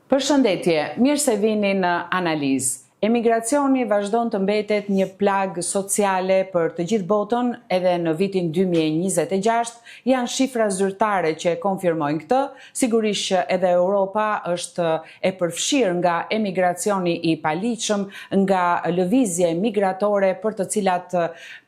Përshëndetje, mirë se vini në analizë. Emigracioni vazhdon të mbetet një plagë sociale për të gjithë botën, edhe në vitin 2026 janë shifra zyrtare që konfirmojnë këtë. Sigurisht që edhe Europa është e përfshirë nga emigracioni i paligjshëm, nga lëvizje migratore për të cilat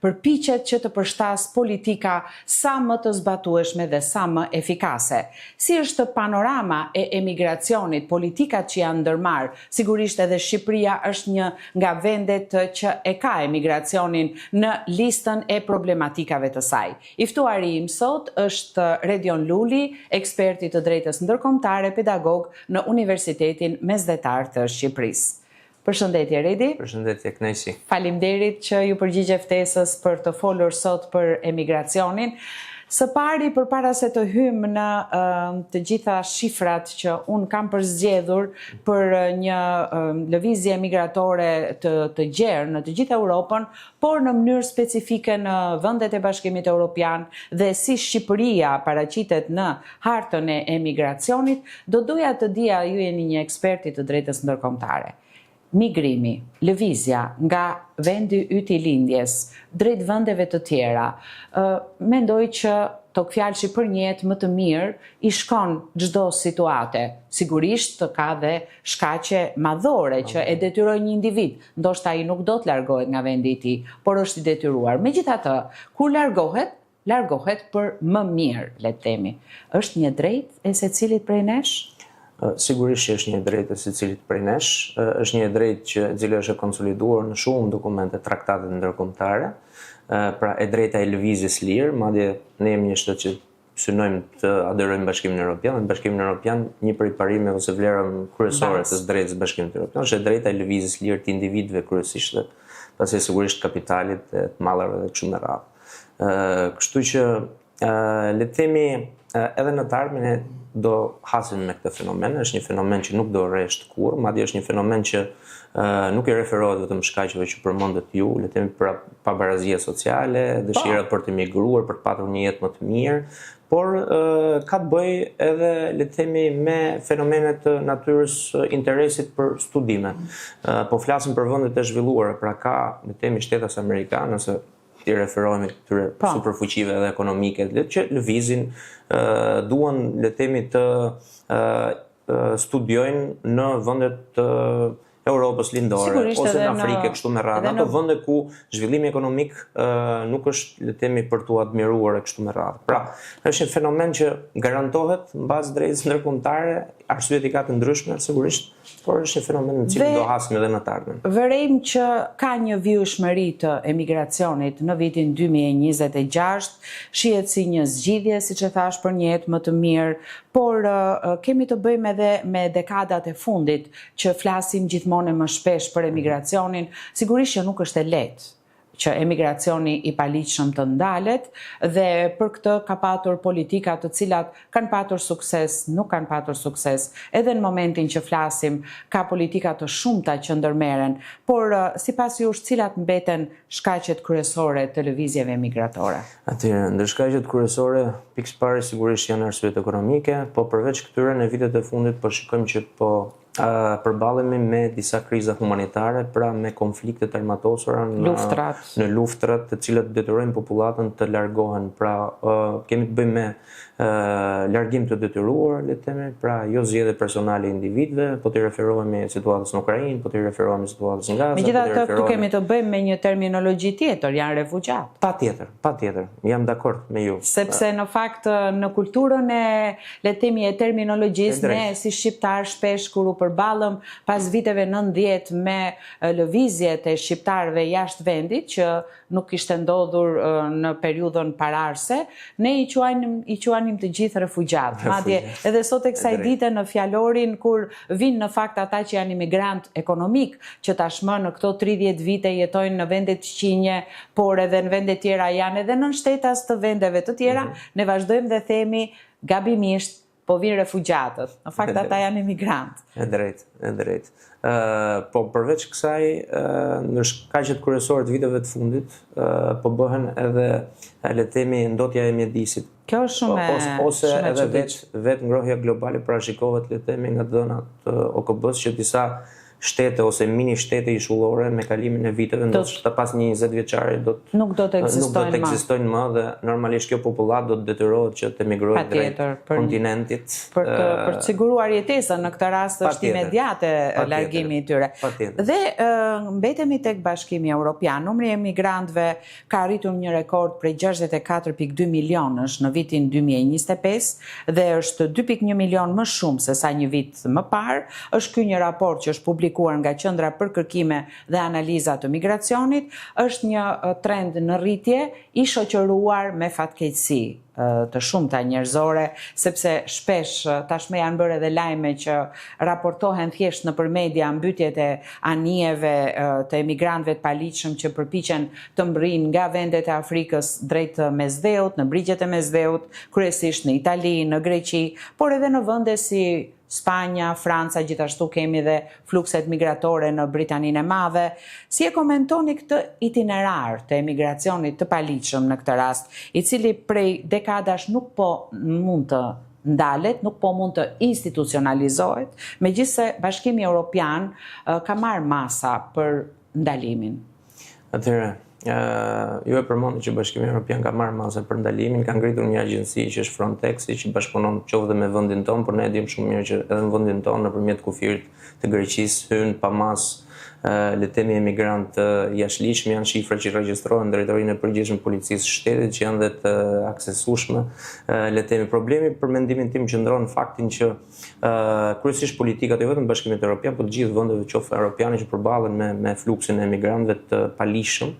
përpiqet që të përshtas politika sa më të zbatueshme dhe sa më efikase. Si është panorama e emigracionit, politikat që janë ndërmarrë, sigurisht edhe Shqipëria është një nga vendet që e ka emigracionin në listën e problematikave të saj. I ftuari im sot është Redion Luli, eksperti të drejtës ndërkombëtare, pedagog në Universitetin Mesdhetar të Shqipërisë. Përshëndetje Redi. Përshëndetje Knesi. Faleminderit që ju përgjigje ftesës për të folur sot për emigracionin. Së pari, përpara se të hymë në të gjitha shifrat që unë kam përzgjedhur për një lëvizje migratore të gjerë në të gjithë Europën, por në mënyrë specifike në vendet e Bashkimit Evropian dhe si Shqipëria paraqitet në hartën e emigracionit, do doja të dija, ju jeni një eksperti të drejtës ndërkombëtare. Migrimi, lëvizja nga vendi yt i lindjes drejt vendeve të tjera, mendoj që tokfjalshi për një jetë më të mirë i shkon çdo situate. Sigurisht ka dhe shkaqe madhore që e detyrojnë një individ, ndoshta ai nuk do të largohet nga vendi i tij, por është i detyruar. Megjithatë, kur largohet për më mirë, le të themi. Është një drejtë e secilit prej nesh? Sigurisht që është një drejtë e secilit prej nesh, është një drejtë që e cila është konsoliduar në shumë dokumente, traktate ndërkombëtare, pra e drejta e lëvizjes lirë, madje ne jemi një shtet që synojmë të aderojmë në Bashkimin Evropian, dhe në Bashkimin Evropian një prej parimeve ose vlerave kryesore të drejtës së Bashkimit Evropian është e drejta e lëvizjes lirë të individëve kryesisht, pasi sigurisht kapitalit, të mallrave dhe kështu me radhë. Kështu që le të themi edhe në të ardhmen do hasim me këtë fenomen, është një fenomen që nuk do rresht kurrë, madje është një fenomen që nuk i referohet vetëm shkaqeve që përmendët ju, le të themi për pabarazia sociale, dëshira për të migruar, për të patur një jetë më të mirë, por ka të bëjë edhe, le të themi, me fenomenet të natyrës interesit për studime. Po flasim për vendet e zhvilluara, pra ka, le të themi, shtetas amerikanë, ose i referohemi këtyre superfuqive edhe ekonomike, që lëvizin, duan, le të themi, të studiojnë në vendet të Europës lindore, ose në Afrikë, kështu me radhë, ato vende ku zhvillimi ekonomik nuk është, le të themi, për tu admiruar e kështu me radhë. Pra, është një fenomen që garantohet mbas drejtës ndërkombëtare, arsyet i ka të ndryshme, sigurisht, por është një fenomen në cilin do hasim edhe në të ardhmen. Vërejmë që ka një vijshmëri të emigracionit në vitin 2026, shihet si një zgjidhje, siç e thash, për një jetë më të mirë, por kemi të bëjmë edhe me dekadat e fundit që flasim gjithmonë më shpesh për emigracionin, sigurisht që nuk është e lehtë që emigracioni i paligjshëm të ndalet, dhe për këtë ka patur politika të cilat kanë patur sukses, nuk kanë patur sukses. Edhe në momentin që flasim, ka politika të shumta që ndërmeren, por sipas jush, cilat mbeten shkaqet kryesore të lëvizjeve migratore? Atëherë, ndër shkaqet kryesore, pikë së pari sigurisht janë arsyet ekonomike, po përveç këtyre në vitet e fundit po shikojmë që përballemi me disa kriza humanitare, pra me konfliktet armatosura në luftrat të cilat detyrojnë popullatën të largohen. Pra kemi të bëjmë me largim të detyruar, le të themi, pra jo zgjedhje personale individëve, po të referohemi situatës në Ukrainë, po të referohemi situatës në Gaza. Megjithatë, këtu kemi të bëjmë me një terminologji tjetër, janë refugjat. Patjetër, jam dakord me ju. Sepse në fakt në kulturën e, le të themi, e terminologjisë, ne si shqiptar shpesh kur u përballëm pas viteve 90 me lëvizjet e shqiptarëve jashtë vendit që nuk kishte ndodhur në periudhën pararse, ne i quajnim të gjithë refugjat. Madje edhe sot e kësaj dite në fjalorin kur vinë në fakt ata që janë imigrant ekonomik, që tashmë në këto 30 vite jetojnë në vendet qinje, por edhe në vendet tjera janë edhe nën shtetas të vendeve të tjera, ne vazhdojmë dhe themi gabimisht, po vinë refugjatët. Në fakt ata janë emigrantë. E drejt. Po përveç kësaj, në shkaqet kryesore të viteve të fundit, po bëhen edhe le të themi ndotja e mjedisit. Kjo është shumë ose edhe vetë ngrohja globale parashikohet le të themi nga dhënat të OKB-s që disa shtete ose mini shtete ishullore me kalimin e viteve ndoshta pas një 20 vjeçari nuk do të ekzistojnë më dhe normalisht kjo popullat do të detyrohet që të emigrojë drejt kontinentit për të siguruar jetesën. Në këtë rast është imediate largimi i tyre. Dhe mbetemi tek Bashkimi Evropian. Numri i emigrantëve ka arritur një rekord prej 64.2 milionësh në vitin 2025 dhe është 2.1 milion më shumë se sa një vit më parë. Është ky një raport që është publikuar nga Qendra për Kërkime dhe Analiza të Migracionit, është një trend në rritje i shoqëruar me fatkeqësi të shumta njerëzore, sepse shpesh tashmë janë bërë edhe lajme që raportohen thjesht nëpër media mbytjet e anijeve të emigrantëve të paligjshëm që përpiqen të mbërrijnë nga vendet e Afrikës drejt Mesdheut, në brigjet e Mesdheut, kryesisht në Itali, në Greqi, por edhe në vende si Spanja, Franca, gjithashtu kemi dhe flukset migratore në Britaninë e Madhe. Si e komentoni këtë itinerar të emigracionit të paligjshëm në këtë rast, i cili prej dekadash nuk po mund të ndalet, nuk po mund të institucionalizohet, megjithse Bashkimi Evropian ka marrë masa për ndalimin? Atëherë, ju e përmendni që Bashkimi Evropian ka marrë masa për ndalimin, ka ngritur një agjenci që është Frontexi, që bashkëpunon qoftë me vendin tonë, por ne e dimë shumë mirë që edhe në vendin tonë nëpërmjet kufirit të Greqisë hyn pa mas le të themi emigrantë jashtëligjshëm, janë shifra që regjistrohen në drejtorinë e përgjithshme të policisë së shtetit që janë dhe të aksesueshme. Le të themi problemi për mendimin tim qëndron në faktin që kryesisht politikat jo vetëm Bashkimit Evropian, por të gjithë vendeve qoftë europiane që përballen me fluksin e emigrantëve të paligjshëm,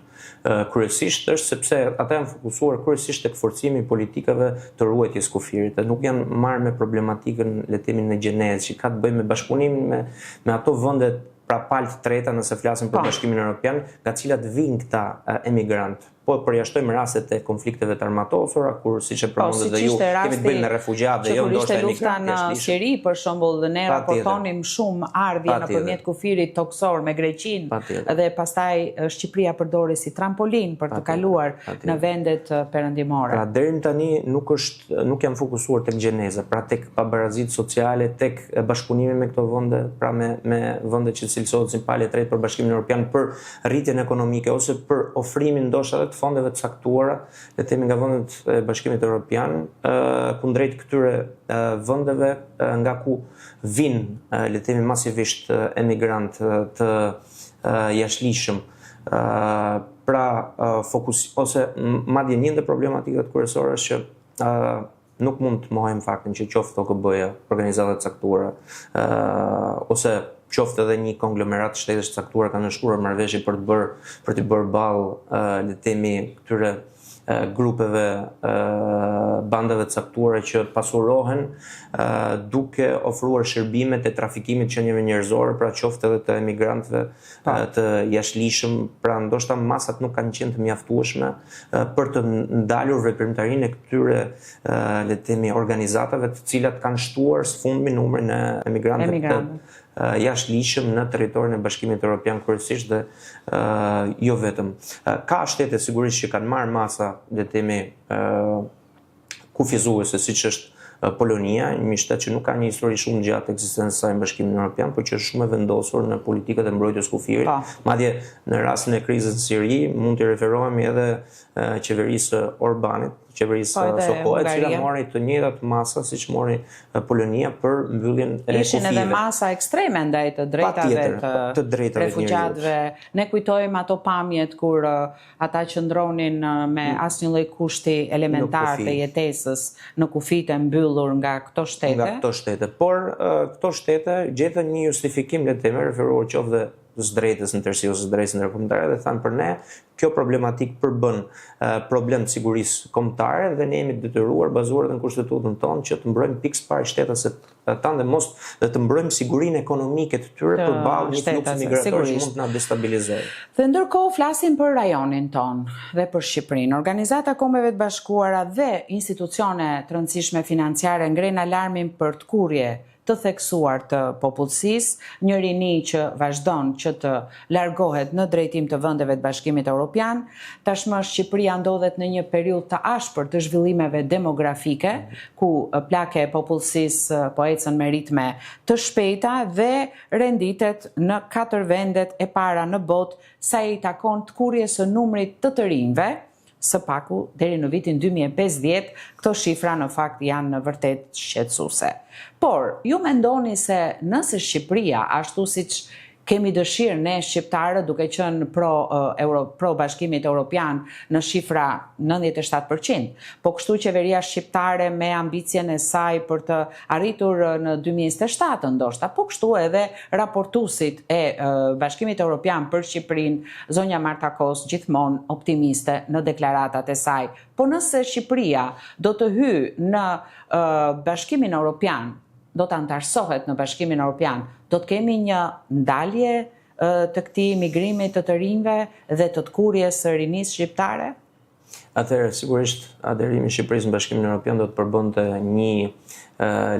kryesisht është sepse ata janë fokusuar kryesisht tek forcimi i politikave të ruajtjes kufirit, dhe nuk janë marrë me problematikën le të themi në gjenezë që ka të bëjë me bashkëpunimin me ato vende pra palë të treta nëse flasim për Bashkimin Evropian, nga cilat vinë këta emigrantë. Po përjashtojmë rastet e konflikteve të armatosura, kur siç e përmendët dhe ju, kemi të bëjmë me refugjat dhe jo ndoshta emigrantë në Siri, për shembull, dhe ne raportonim shumë ardhje nëpërmjet kufirit toksor me Greqinë dhe pastaj Shqipëria përdori si trampolin për të kaluar në vendet perëndimore. Pra deri tani nuk janë fokusuar tek gjeneza, pra tek pabarazitë sociale, tek bashkëpunimi me këto vende, pra me vende që cilësohet si palë e tretë për Bashkimin Evropian për rritjen ekonomike ose për ofrimin ndoshta të fondeve të caktuara, le të themi nga vendet e Bashkimit Evropian, kundrejt këtyre vendeve nga ku vinë le të themi masivisht emigrantë të jashtëligjshëm. Pra ose madje një ndër problematikat kryesore është që nuk mund të mohojmë faktin që qoftë OKB-ja, organizatat e caktuara, ose qoftë edhe një konglomerat shtetesh të caktuar kanë nënshkruar marrëveshje për të bërë ballë le të themi këtyre grupeve, bandave të caktuara që pasurohen duke ofruar shërbimet e trafikimit të qenieve njerëzore, pra qoftë edhe të emigrantëve të jashtëligjshëm, pra ndoshta masat nuk kanë qenë të mjaftueshme për të ndalur veprimtarinë e këtyre le të themi organizatave të cilat kanë shtuar sfundmi numrin e emigrantëve jashtëligjshëm në territorin e Bashkimit Evropian kryesisht dhe jo vetëm. Ka shtete sigurisht që kanë marrë masa, le të themi, kufizuese, siç është Polonia, një shtet që nuk ka një histori shumë gjatë ekzistencës së saj në Bashkimin Evropian, por që është shumë e vendosur në politikat e mbrojtjes kufirit. Madje në rastin e krizës në Siri mund të referohemi edhe qeverisë Orbanit, qeverisë Sokojit, që mori të njëjtat masa siç mori Polonia për mbylljen e kufive. Ishin edhe masa ekstreme ndaj të drejtave të refugjatëve. Ne kujtojmë ato pamjet kur ata qëndronin me asnjë lloj kushti elementar të jetesës në kufit e mbyllur nga këto shtete. Nga këto shtete. Por këto shtete gjetën një justifikim, le të themi, referuar qoftë së drejtës në tërësi ose së drejtës ndërkombëtare dhe thanë për ne kjo problematik përbën problem të sigurisë kombëtare dhe ne jemi detyruar bazuar në kushtetutën tonë që të mbrojmë pikë parë shtetet tanë dhe mos dhe të mbrojmë sigurinë ekonomike të tyre përballë një fluksi migrator që mund të na destabilizojë. Dhe ndërkohë flasim për rajonin ton dhe për Shqipërinë. Organizata e Kombeve të Bashkuara dhe institucione të rëndësishme financiare ngren alarmin për tkurrje të theksuar të popullsisë, një rini që vazhdon që të largohet në drejtim të vendeve të Bashkimit Evropian. Tashmë Shqipëria ndodhet në një periudhë të ashpër të zhvillimeve demografike, ku plake e popullsisë po ecën me ritme të shpejta dhe renditet në 4 vendet e para në botë sa i takon tkurrjes së numrit të rinjve. Së paku, deri në vitin 2050, këto shifra në fakt janë në vërtet shqetësuese. Por, ju mendoni se nëse Shqipëria, ashtu siç kemi dëshirë ne shqiptarë duke qenë pro Bashkimit Evropian në shifra 97%, po kështu qeveria shqiptare me ambicjen e saj për të arritur në 2027 ndoshta, po kështu edhe raportuesit e Bashkimit Evropian për Shqipërinë, zonja Marta Kos, gjithmonë optimiste në deklaratat e saj. Po nëse Shqipëria do të hyjë në Bashkimin Evropian, do të antarësohet në Bashkimin Evropian, do të kemi një ndalje të këtij migrimit të rinjve dhe të tkurrjes së rinisë shqiptare? Atëherë, sigurisht, aderimi i Shqipërisë në Bashkimin Evropian do të përbënte një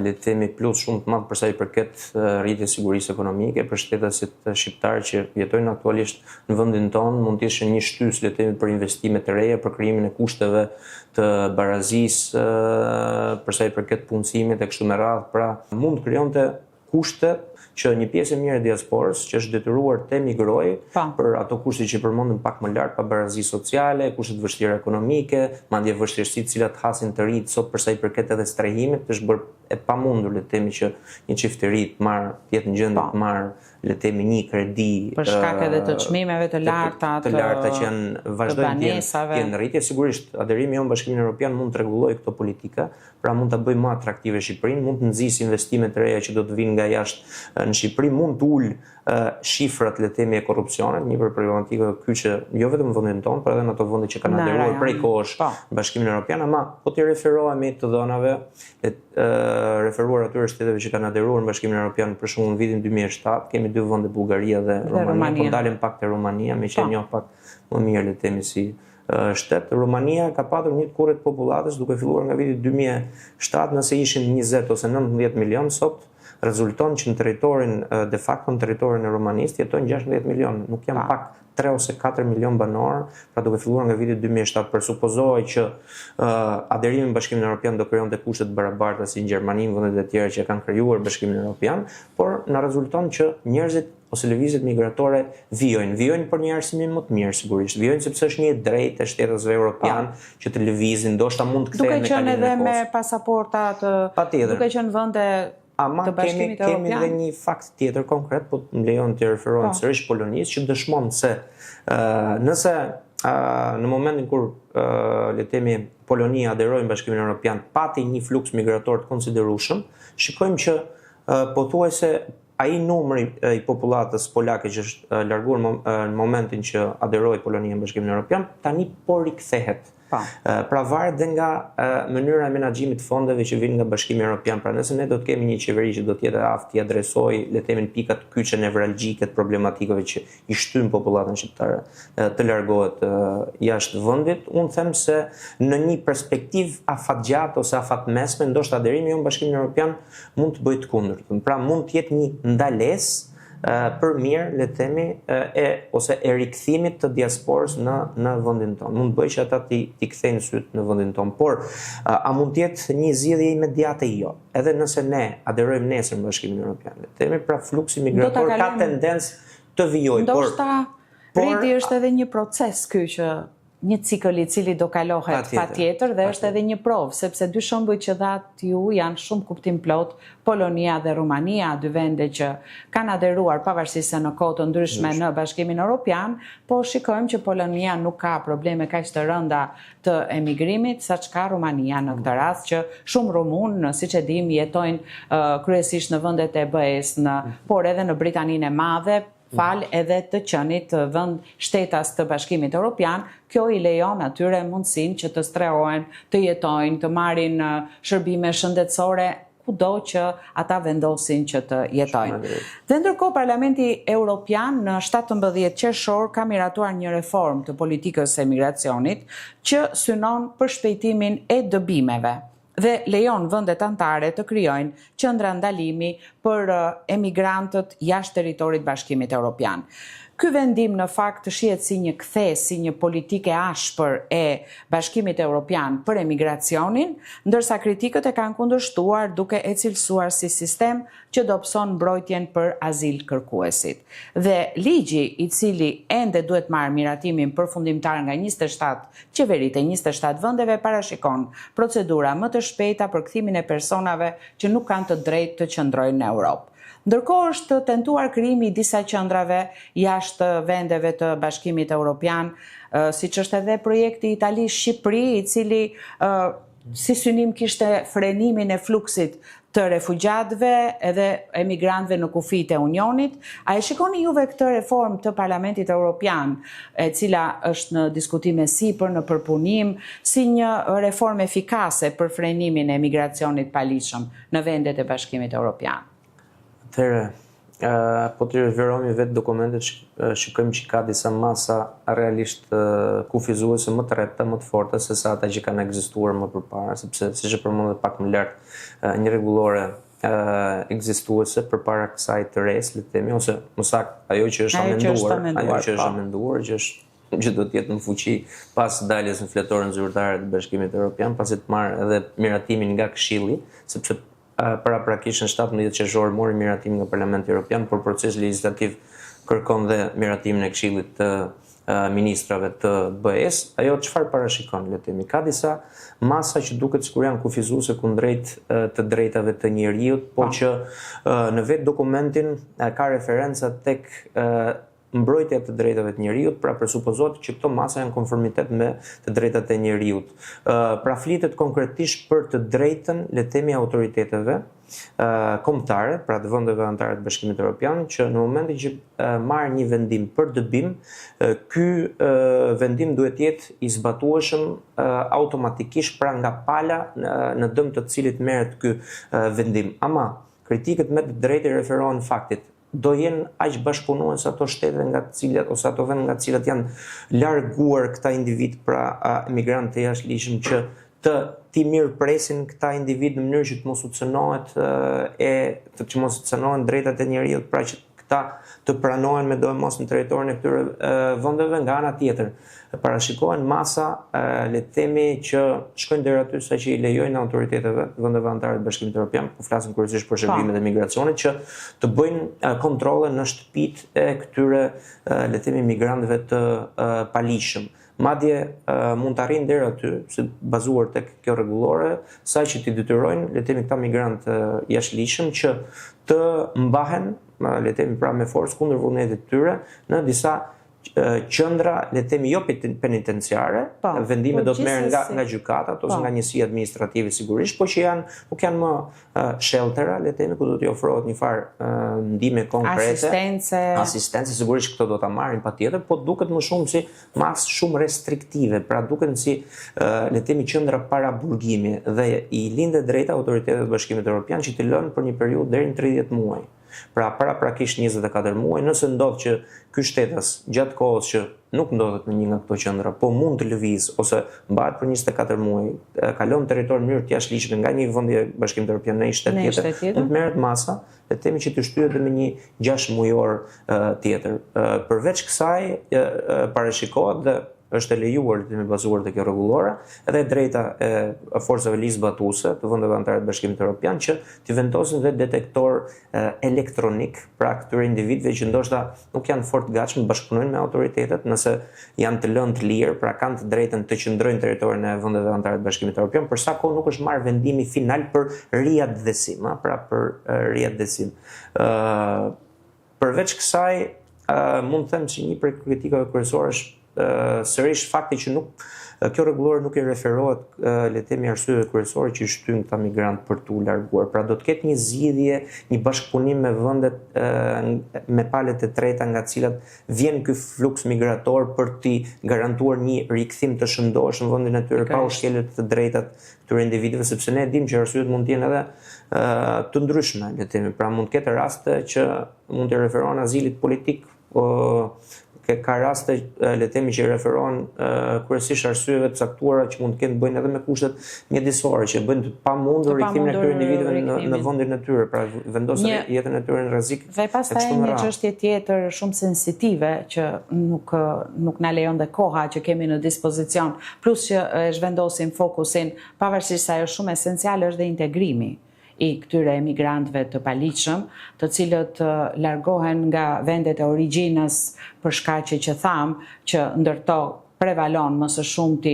le të themi plus shumë të madh për sa i përket rritjes sigurisë ekonomike për shtetasit shqiptarë që jetojnë aktualisht në vendin tonë, mund të ishte një shtys le të themi për investime të reja, për krijimin e kushteve të barazisë për sa i përket punësimit e kështu me radhë, pra mund të krijonte kushte që një pjesë e mirë e diasporës që është detyruar të emigrojë për ato kushte që përmendëm pak më lart, pa barazi sociale, kushte të vështira ekonomike, madje vështirësitë të cilat hasin të rinjt sot për sa i përket edhe strehimit, është bërë e pamundur le të themi që një çift i ri të jetë në gjendje të marrë le të themi një kredi për shkak edhe të çmimeve të larta që janë vazhdojnë të jenë rritje. Sigurisht, aderimi jonë në Bashkimin Evropian mund të rregullojë këto politika, pra mund ta bëjë më atraktive Shqipërinë, mund të nxjisë investime të reja që do të vinë nga jashtë në Shqipëri, mund të ulë shifrat le të themi e korrupsionit, një për problematikë kyçe jo vetëm në vendin tonë, por edhe në ato vende që kanë aderuar prej kohësh në Bashkimin Evropian, ama po të referohemi të dhënave, referuar atyre shteteve që kanë aderuar në Bashkimin Evropian, për shembull në vitin 2007, kemi 2 vende, Bullgaria dhe Rumania, po ndalem pak te Rumania, me që njoh pak më mirë le të themi si shtet. Rumania ka patur një tkurrje të popullatës duke filluar nga viti 2007, nëse ishin 20 ose 19 milion, sot rezulton që në territorin de facto në territorin e Rumanisë jetojnë 16 milion, nuk janë pak 3 ose 4 milion banor, pra duke filluar nga viti 2007, presupozohej që aderimi në Bashkimin Evropian do krijonte kushte të barabarta si në Gjermani, vendet e tjera që kanë krijuar Bashkimin Evropian, por na rezulton që njerëzit ose lëvizjet migratore vijojnë për një arsye më të mirë sigurisht. Vijojnë sepse është një drejtë e shtetësve evropian që të lëvizin, ndoshta mund të kthehen me kalimin e kohës. Duke qenë edhe me pasaporta duke qenë vende të Bashkimit Evropian. Kemi edhe një fakt tjetër konkret, po më lejon të referohem sërish Polonisë, që dëshmon se nëse në momentin kur le të themi Polonia aderoi në Bashkimin Evropian, pati një fluks migrator të konsiderueshëm, shikojmë që pothuajse ai numri i popullatës polake që është larguar në momentin që aderoi Polonia në Bashkimin Evropian, tani po rikthehet. Pra varet dhe nga mënyra e menaxhimit të fondeve që vijnë nga Bashkimi Evropian. Pra nëse ne do të kemi një qeveri që do të jetë aftë të adresojë le të themi pikat kyçe nevralgjike të problematikave që i shtyn popullatën shqiptare të largohet jashtë vendit, unë them se në një perspektivë afatgjatë ose afatmesme, ndoshta aderimi jonë në Bashkimin Evropian mund të bëjë të kundërtën. Pra mund të jetë një ndalesë për mirë, le të themi, ose e rikthimit të diasporës në vendin tonë. Mund të bëjë që ata t'i kthejnë syt në vendin tonë, por a mund të jetë një zgjidhje imediate? Jo. Edhe nëse ne aderojmë nesër në Bashkimin Evropian, le të themi, pra fluksi migrator ka tendencë të vijojë. Ndoshta rriti është edhe një proces ky që një cikël i cili do kalohet patjetër dhe është edhe një provë, sepse dy shembuj që dhat ju janë shumë kuptim plot, Polonia dhe Rumania, 2 vende që kanë aderuar pavarësisht se në kohë të ndryshme në Bashkimin Evropian, po shikojmë që Polonia nuk ka probleme kaq të rënda të emigrimit, saç ka Rumania në këtë rast, që shumë rumunë, siç e dim, jetojnë kryesisht në vendet e BE-s, por edhe në Britaninë e Madhe, fal edhe të qenit vend shtetas të Bashkimit Evropian, kjo i lejon atyre mundësinë që të strehohen, të jetojnë, të marrin shërbime shëndetësore kudo që ata vendosin që të jetojnë. Dhe ndërkohë Parlamenti Evropian në 17 qershor ka miratuar një reformë të politikës së migracionit që synon përshpejtimin e dëbimeve dhe lejon vendet anëtare të krijojnë qendra ndalimi për emigrantët jashtë territorit Bashkimit Evropian. Ky vendim në fakt shihet si një kthes, si një politikë ashpër e Bashkimit Evropian për emigracionin, ndërsa kritikët e kanë kundërshtuar duke e cilësuar si sistem që dobëson mbrojtjen për azil kërkuesit. Dhe ligji i cili ende duhet marrë miratimin përfundimtar nga 27 qeveritë e 27 vendeve parashikon procedura më të shpejta për kthimin e personave që nuk kanë të drejtë të qëndrojnë në Europë. Ndërkohë është tentuar krijimi i disa qendrave jashtë vendeve të Bashkimit Evropian, siç është edhe projekti Itali-Shqipëri, i cili si synim kishte frenimin e fluksit të refugjatëve edhe emigrantëve në kufijtë e Unionit. A e shikoni juve këtë reformë të Parlamentit Evropian, e cila është në diskutime sipër, në përpunim, si një reformë efikase për frenimin e emigracionit paligjshëm në vendet e Bashkimit Evropian? Atëherë, po të referohemi vetë dokumentet, shikojmë që ka disa masa realisht kufizuese më të repta, më të forta, se sa ata që kanë ekzistuar më përpara, sepse siç e përmendet pak më lart, një rregullore ekzistuese përpara kësaj të resë, le të themi, ose më saktë ajo që është amenduar, që do të jetë në fuqi pas daljes në fletoren zyrtare të Bashkimit Evropian, pasi të marrë edhe miratimin nga Këshilli, sepse paraprakisht në 17 qershor mori miratim nga Parlamenti Evropian, por procesi legjislativ kërkon dhe miratimin e Këshillit të ministrave të BE-s. Ajo çfarë parashikon, le të themi, ka disa masa që duket sikur janë kufizuese kundrejt të drejtave të njerëzit, po që në vetë dokumentin ka referenca tek mbrojtja të drejtave të njerëzit, pra presupozohet që këto masa janë konformitet me të drejtat e njerëzit. Pra flitet konkretisht për të drejtën, le të themi, autoriteteve kombëtare, pra të vendeve anëtare të Bashkimit Evropian, që në momentin që marrë një vendim për dëbim, ky vendim duhet jetë i zbatueshëm automatikisht, pra nga pala në dëm të cilit merret ky vendim. Ama kritikët me të drejtë referohen faktit do jenë aq bashkëpunues ato shtete nga të cilat ose ato vende nga të cilat janë larguar këta individ, pra emigrantë të jashtëligjshëm, që ti mirë presin këta individ në mënyrë që të mos u cënohet që mos cënohen drejtat e njerëzit, pra që këta të pranohen me dojmos në territorin e këtyre vendeve. Nga ana tjetër, parashikohen masa, le të themi, që shkojnë deri aty sa që i lejojnë autoriteteve të vendeve anëtare të Bashkimit Evropian, po flasim kryesisht për shërbimet e migracionit, që të bëjnë kontrolle në shtëpitë e këtyre, le të themi, migrantëve të paligjshëm. Madje mund të arrijnë deri aty, si bazuar tek kjo rregullore, sa që t'i detyrojnë, le të themi, këta migrantë jashtëligjshëm që të mbahen, le të themi, pra me forcë kundër vullnetit të tyre në disa qendra, le të themi, jo penitenciare, vendime do të merren nga gjykatat ose nga njësia administrative sigurisht, po që nuk janë më sheltera, le të themi, ku do t'i ofrohet një farë ndihme konkrete, asistencë, sigurisht këto do ta marrin patjetër, po duket më shumë si masë shumë restriktive, pra duken si, le të themi, qendra para burgimi, dhe i linde drejta autoritetet të Bashkimit Evropian që t'i lënë për një periudhë deri në 30 muaj. Pra paraprakisht 24 muaj, nëse ndodh që ky shtetas gjatë kohës që nuk ndodhet në një nga këto qendra, po mund të lëvizë ose mbahet për 24 muaj, kalon territor në mënyrë të jashtëligjshme nga një vendje Bashkimit Evropian në një shtet tjetër, mund të merret masa, le të themi, që të shtyhet edhe me një 6 mujor tjetër. Përveç kësaj, parashikohet dhe është e lejuar të bazuar te kjo rregullore, edhe drejta e forcave ligjzbatuese të vendeve anëtare të Bashkimit Evropian që të vendosin dhe detektor elektronik, pra këtyre individëve që ndoshta nuk janë fort gatshëm bashkëpunojnë me autoritetet, nëse janë të lënë të lirë, pra kanë të drejtën të qëndrojnë në territorin e vendeve anëtare të Bashkimit Evropian, për sa kohë nuk është marrë vendimi final për riadhesim, pra për riadhesim. Përveç kësaj, mund të them se një prej kritikave kryesore është sërish fakti që nuk Kjo rregullore nuk i referohet le të themi arsyeve kryesore që i shtyn këta migrantë për t'u larguar. Pra do të ketë një zgjidhje, një bashkëpunim me vendet me palët e treta nga të cilat vjen ky fluks migrator për t'i garantuar një rikthim të shëndosh në vendin e tyre pa u shkelur të drejtat këtyre individëve, sepse ne dimë që arsyet mund të jenë edhe të ndryshme, le të themi. Pra mund të ketë raste që mund të referohen azilit politik, ka raste le të themi që referohen kryesisht arsyeve të caktuara që mund të kenë bëjnë edhe me kushtet mjedisore, që bëjnë të pamundur riktimin e këtyre individëve në vendin e tyre, pra vendosen jetën e tyre në rrezik. Dhe pastaj një çështje tjetër shumë sensitive që nuk na lejon dhe koha që kemi në dispozicion, plus që e zhvendosim fokusin, pavarësisht se ajo shumë esenciale është dhe integrimi i këtyre emigrantëve të paligjshëm, të cilët largohen nga vendet e origjinës për shkaqe që tham që ndërto prevalon më së shumti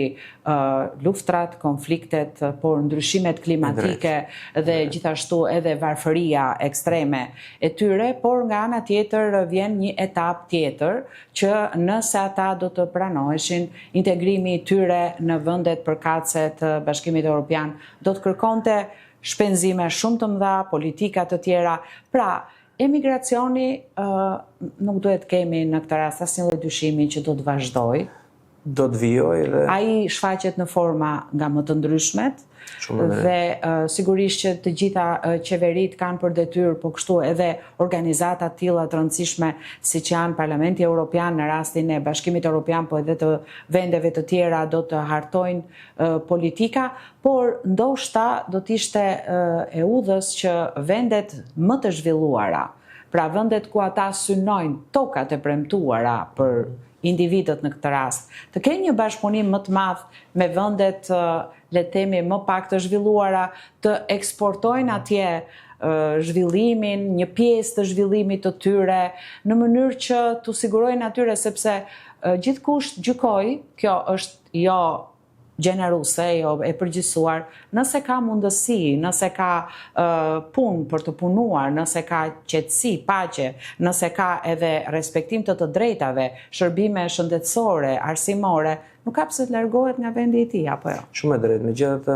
luftrat, konfliktet, por ndryshimet klimatike dhe gjithashtu edhe varfëria ekstreme e tyre, por nga ana tjetër vjen një etapë tjetër që nëse ata do të pranoheshin, integrimi i tyre në vendet përkatëse të Bashkimit Evropian do të kërkonte shpenzime shumë të mëdha, politika të tjera. Pra, emigracioni nuk duhet kemi në këtë rast asnjë lloj dyshimi që do të vazhdoj. Do të vijojë dhe ai shfaqet në forma nga më të ndryshmet dhe sigurisht që të gjitha qeverit kanë për detyrë, po kështu edhe organizata të tilla të rëndësishme siç janë Parlamenti Evropian në rastin e Bashkimit Evropian, po edhe të vendeve të tjera do të hartojnë politika, por ndoshta do të ishte e udhës që vendet më të zhvilluara, pra vendet ku ata synojnë tokat e premtuara për individët në këtë rast, të kenë një bashkëpunim më të madh me vendet, le të themi, më pak të zhvilluara, të eksportojnë atje zhvillimin, një pjesë të zhvillimit të tyre, në mënyrë që t'u sigurojnë atyre, sepse gjithkusht gjykoj, kjo është jo gjeneruse, jo e përgjithësuar, nëse ka mundësi, nëse ka punë për të punuar, nëse ka qetësi, paqe, nëse ka edhe respektim të drejtave, shërbime shëndetësore, arsimore, nuk ka pse të largohet nga vendi i tij, apo jo? Shumë e drejtë, megjithatë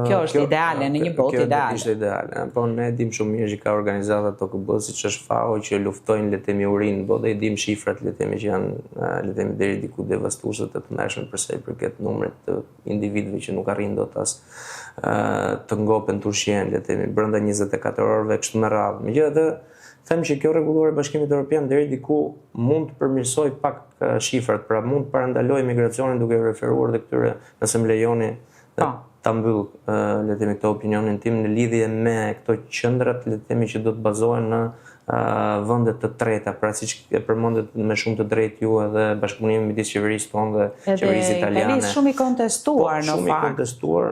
kjo është ideale në një botë ideale. Kjo është ideale, po ne dim shumë mirë që ka organizata të OKB siç është FAO që luftojnë le të themi urinë, po dhe i dim shifrat le të themi që janë le të themi deri diku devastuese të tmerrshme për sa i përket numrit të individëve që nuk arrin dot as të ngopen të ushqen le të themi brenda 24 orëve kështu me radhë. Megjithatë them që kjo rregullore e Bashkimit Evropian deri diku mund të përmirësoj pak shifrat, pra mund të parandaloj migracionin duke referuar dhe këtyre, nëse më lejoni ta mbyll le të themi këtë opinionin tim në lidhje me këto qendrat le të themi që do të bazohen në vendet të treta, pra siç e përmendet me shumë të drejtë ju edhe bashkëpunimi midis qeverisë tonë dhe qeverisë italiane. Edhe shumë i kontestuar në fakt. Shumë i kontestuar,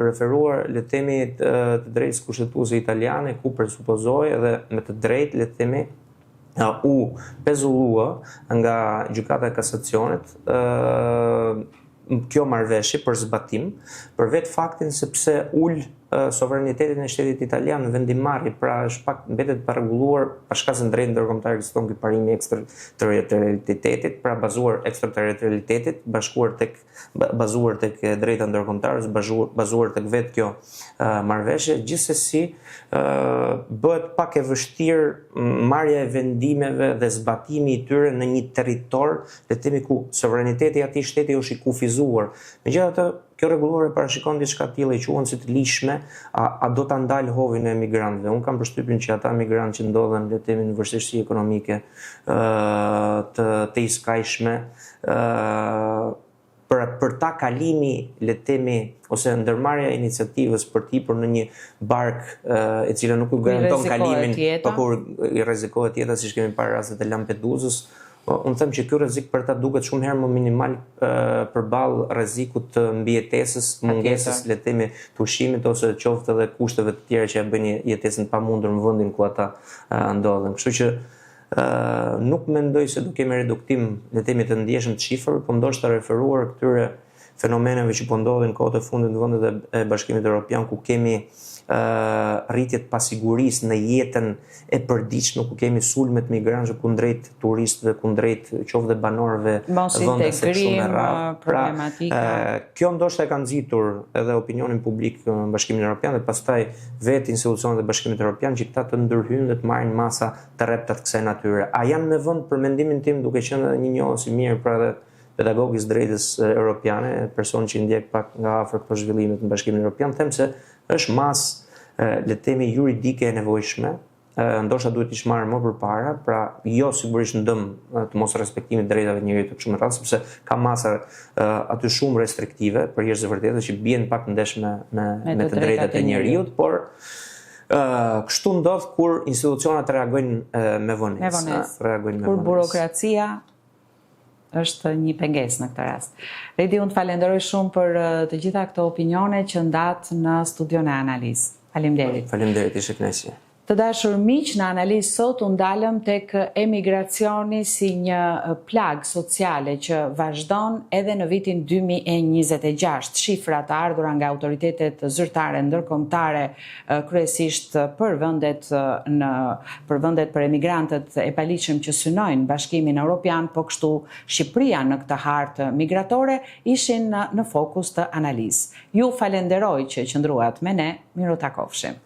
referuar le të themi të drejtës kushtetuese italiane ku presupozoi edhe me të drejtë le të themi u pezullua nga gjykata e kasacionit kjo marrëveshje për zbatim, për vetë faktin sepse ul sovranitetin e shtetit italian në vendimarrje, pra është pak mbetet pa rregulluar, pa shkak se në drejtën ndërkombëtare ekziston ky parimi ekstraterritorialitetit, pra bazuar ekstraterritorialitetit, bazuar tek drejta ndërkombëtare, bazuar tek vetë kjo marrëveshje, gjithsesi bëhet pak e vështirë marrja e vendimeve dhe zbatimi i tyre në një territor, le të themi ku sovraniteti i atij shteti është i kufizuar. Megjithatë, kjo rregullore parashikon diçka të tillë, i quhen si të lishme, a do ta ndal hovin e emigrantëve. Unë kam përshtypjen që ata emigrantë që ndodhen le të themi në vështirësi ekonomike të iskajshme, për ta kalimi le të themi ose ndërmarrja e iniciativës për të hipur në një barkë e cila nuk u garanton kalimin, por kur i rrezikohet jeta, siç kemi parë rastet e Lampedusës. Unë them që ky rrezik për ta duket shumë herë më minimal përballë rrezikut të mbijetesës, mungesës le të themi të ushqimit ose qoftë edhe kushteve të tjera që ja bëjnë jetesën pamundur në vendin ku ata ndodhen. Kështu që nuk mendoj se do kemi reduktim le të themi të ndjeshëm të shifrave, por ndoshta referuar këtyre fenomeneve që po ndodhin kohët e fundit në vendet e Bashkimit Evropian ku kemi rritjet pasigurisë në jetën e përditshme ku kemi sulmet migrantëve kundrejt turistëve, kundrejt qoftë banorëve vende se shumë rrallë. Problematika. Kjo ndoshta e ka nxitur edhe opinionin publik në Bashkimin Evropian dhe pastaj vetë institucionet e Bashkimit Evropian që ta të ndërhyjnë dhe të marrin masa të rrepta të kësaj natyre. A janë në vend për mendimin tim, duke qenë një njohës i mirë pra edhe pedagogis drejtës europiane, person që ndjek pak nga afër këto zhvillimet në Bashkimin Evropian, them se është masë le të themi juridike e nevojshme, ndoshta duhet ish marrë më përpara, pra jo sigurisht në dëm të mos respektimit të drejtave të njerëzit të kështu me radhë, sepse ka masa aty shumë restriktive për jeshtë e vërtetë që bien pak ndesh me të drejtat e njerëzit, por kështu ndodh kur institucionet reagojnë me vonesë. Kur burokracia është një pengesë në këtë rast. Redi, unë të falenderoj shumë për të gjitha këto opinione që ndatë në studion e analizë. Faleminderit. Faleminderit, ishte kënaqësi. Të dashur miq, në analizë sot u ndalëm tek emigracioni si një plagë sociale që vazhdon edhe në vitin 2026. Shifrat të ardhura nga autoritetet zyrtare ndërkombëtare kryesisht për vendet për emigrantët e paligjshëm që synojnë Bashkimin Evropian, po kështu Shqipëria në këtë hartë migratore ishin në fokus të analizë. Ju falenderoj që qëndruat me ne, miru takofshim.